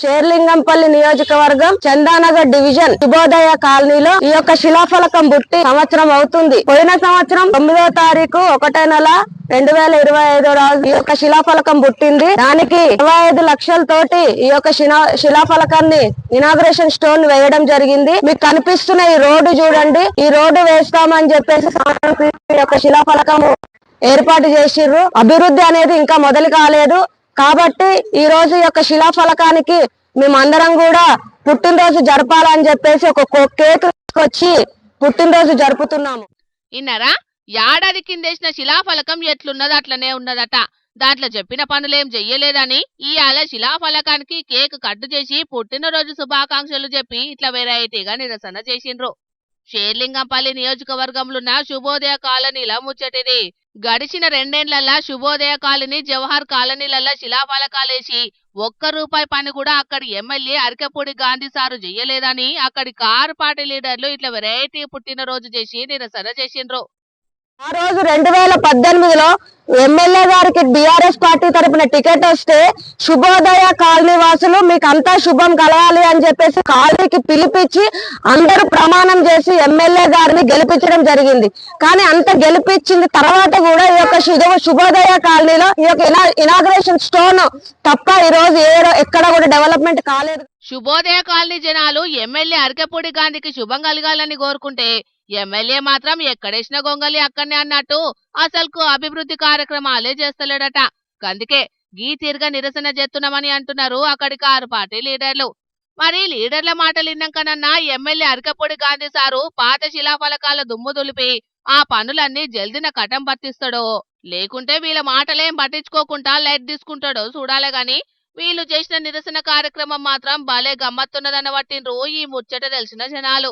షేర్లింగంపల్లి నియోజకవర్గం చందానగర్ డివిజన్ శుభోదయ కాలనీలో ఈ యొక్క శిలాఫలకం పుట్టి సంవత్సరం అవుతుంది. పోయిన సంవత్సరం 9వ తారీఖు 1వ నెల 2025 రోజు ఈ యొక్క శిలాఫలకం పుట్టింది. దానికి 25 లక్షలతోటి ఈ యొక్క శిలాఫలకాన్ని ఇనాగ్రేషన్ స్టోన్ వేయడం జరిగింది. మీకు కనిపిస్తున్న ఈ రోడ్డు చూడండి. ఈ రోడ్డు వేస్తామని చెప్పేసి ఈ యొక్క శిలాఫలకం ఏర్పాటు చేసిర్రు. అభివృద్ధి అనేది ఇంకా మొదలు కాలేదు. కాబట్టి ఈ రోజు ఈ యొక్క శిలాఫలకానికి మేమందరం కూడా పుట్టినరోజు జరపాలని చెప్పేసి ఒక కేక్ తీసుకొచ్చి పుట్టినరోజు జరుపుతున్నాము. ఇన్నారా? ఏడాది కిందేసిన శిలాఫలకం ఎట్లున్నది అట్లనే ఉన్నదట. దాంట్లో చెప్పిన పనులేం చెయ్యలేదని ఇవాళ శిలాఫలకానికి కేక్ కట్ చేసి పుట్టినరోజు శుభాకాంక్షలు చెప్పి ఇట్లా వెరైటీగా నిరసన చేసిండ్రు. షేర్లింగంపల్లి నియోజకవర్గంలోన్న శుభోదయ కాలనీల ముచ్చటిది. గడిచిన 2 ఏళ్లల్లా శుభోదయ కాలనీ, జవహర్ కాలనీలల్లా శిలాఫలకాలేసి ₹1 పని కూడా అక్కడి ఎమ్మెల్యే అరికెపూడి గాంధీ సారు చెయ్యలేదని అక్కడి కారు పార్టీ లీడర్లు ఇట్లా వెరైటీ పుట్టినరోజు చేసి నిరసన చేసిండ్రు. ఆ రోజు 2018లో ఎమ్మెల్యే గారికి బీఆర్ఎస్ పార్టీ తరపున టికెట్ వస్తే శుభోదయ కాలనీ వాసులు మీకు అంతా శుభం కలగాలి అని చెప్పేసి కాలనీకి పిలిపించి అందరూ ప్రమాణం చేసి ఎమ్మెల్యే గారిని గెలిపించడం జరిగింది. కానీ అంత గెలిపించిన తర్వాత కూడా ఈ యొక్క శుభోదయ కాలనీలో ఈ యొక్క ఇనాగ్రేషన్ స్టోన్ తప్ప ఈ రోజు ఎక్కడ కూడా డెవలప్మెంట్ కాలేదు. శుభోదయ కాలనీ జనాలు ఎమ్మెల్యే అరికెపూడి గాంధీకి శుభం కలగాలని కోరుకుంటే ఎమ్మెల్యే మాత్రం ఎక్కడేసిన గొంగలి అక్కడనే అన్నట్టు అసలుకు అభివృద్ధి కార్యక్రమాలే చేస్తలేడట. అందుకే గీ తీరుగా నిరసన చేస్తున్నామని అంటున్నారు అక్కడి కారు పార్టీ లీడర్లు. మరి లీడర్ల మాటలు విన్నాకనన్నా ఎమ్మెల్యే అరికెపూడి గాంధీ సారు పాత శిలాఫలకాల దుమ్ము దులిపి ఆ పనులన్నీ జల్దిన కటం పట్టిస్తాడో, లేకుంటే వీళ్ళ మాటలేం పట్టించుకోకుండా లైట్ తీసుకుంటాడో చూడాలే గాని వీళ్ళు చేసిన నిరసన కార్యక్రమం మాత్రం భలే గమ్మత్తున్నదన్న పట్టిండ్రు ఈ ముచ్చట తెలిసిన జనాలు.